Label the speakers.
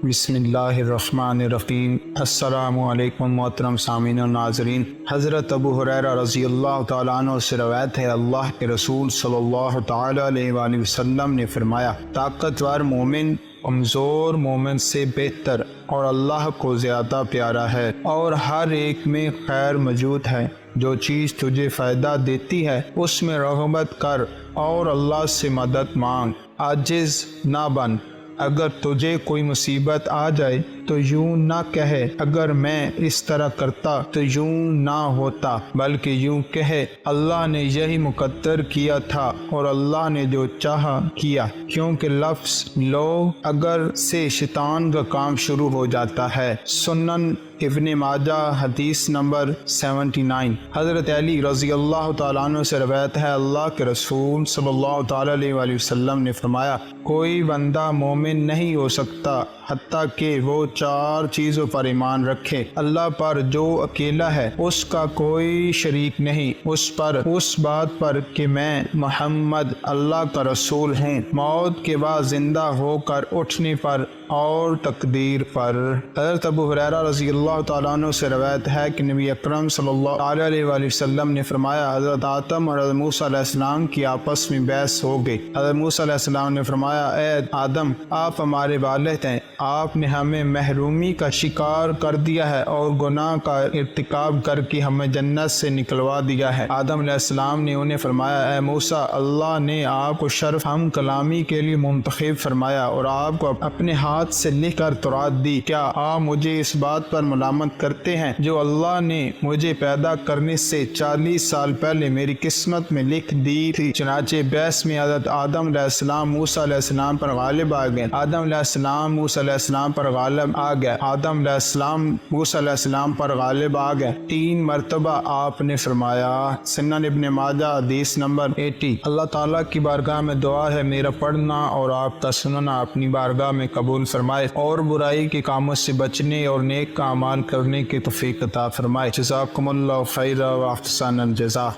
Speaker 1: بسم اللہ الرحمن الرحیم۔ السلام علیکم محترم سامعین و ناظرین۔ حضرت ابو ہریرہ رضی اللہ تعالیٰ عنہ سے روایت ہے، اللہ کے رسول صلی اللہ تعالیٰ علیہ وآلہ وسلم نے فرمایا، طاقتور مومن کمزور مومن سے بہتر اور اللہ کو زیادہ پیارا ہے، اور ہر ایک میں خیر موجود ہے۔ جو چیز تجھے فائدہ دیتی ہے اس میں رغبت کر اور اللہ سے مدد مانگ، عاجز نہ بن۔ اگر تجھے کوئی مصیبت آ جائے تو یوں نہ کہے اگر میں اس طرح کرتا تو یوں نہ ہوتا، بلکہ یوں کہے اللہ نے یہی مقدر کیا تھا اور اللہ نے جو چاہا کیا، کیونکہ لفظ لو اگر سے شیطان کا کام شروع ہو جاتا ہے۔ سنن ابن ماجہ حدیث نمبر 79۔ حضرت علی رضی اللہ تعالیٰ عنہ سے روایت ہے، اللہ کے رسول صلی اللہ تعالیٰ علیہ وآلہ وسلم نے فرمایا، کوئی بندہ مومن نہیں ہو سکتا حتیٰ کہ وہ 4 چیزوں پر ایمان رکھے: اللہ پر جو اکیلا ہے، اس کا کوئی شریک نہیں، اس بات پر کہ میں محمد اللہ کا رسول ہوں، موت کے بعد زندہ ہو کر اٹھنے پر اور تقدیر پر۔ حضرت ابو ہریرہ رضی اللہ تعالیٰ عنہ سے روایت ہے کہ نبی اکرم صلی اللہ علیہ وآلہ وسلم نے فرمایا، حضرت آدم اور حضرت موسیٰ علیہ السلام کی آپس میں بحث ہو گئی۔ حضرت موسیٰ علیہ السلام نے فرمایا، اے آدم، آپ ہمارے والد ہیں، آپ نے ہمیں محرومی کا شکار کر دیا ہے اور گناہ کا ارتکاب کر کے ہمیں جنت سے نکلوا دیا ہے۔ آدم علیہ السلام نے انہیں فرمایا، اے موسیٰ، اللہ نے آپ کو شرف ہم کلامی کے لیے منتخب فرمایا اور آپ کو اپنے ہاتھ سے لکھ کر تورات دی، کیا آپ مجھے اس بات پر ملامت کرتے ہیں جو اللہ نے مجھے پیدا کرنے سے 40 سال پہلے میری قسمت میں لکھ دی تھی؟ چنانچہ بحث میں حضرت آدم علیہ السلام موسیٰ علیہ السلام پر غالب آ گئے۔ آدم علیہ السلام موسیٰ علیہ السلام پر غالب آ گئے۔ آدم علیہ السلام موسیٰ علیہ السلام پر غالب آ گئے۔ 3 مرتبہ آپ نے فرمایا۔ سنن ابن ماجہ حدیث نمبر 80۔ اللہ تعالیٰ کی بارگاہ میں دعا ہے میرا پڑھنا اور آپ کا سننا اپنی بارگاہ میں قبول فرمائے اور برائی کے کاموں سے بچنے اور نیک اعمال کرنے کی توفیق عطا فرمائے۔ جزاکم اللہ خیرا و احسن الجزاء۔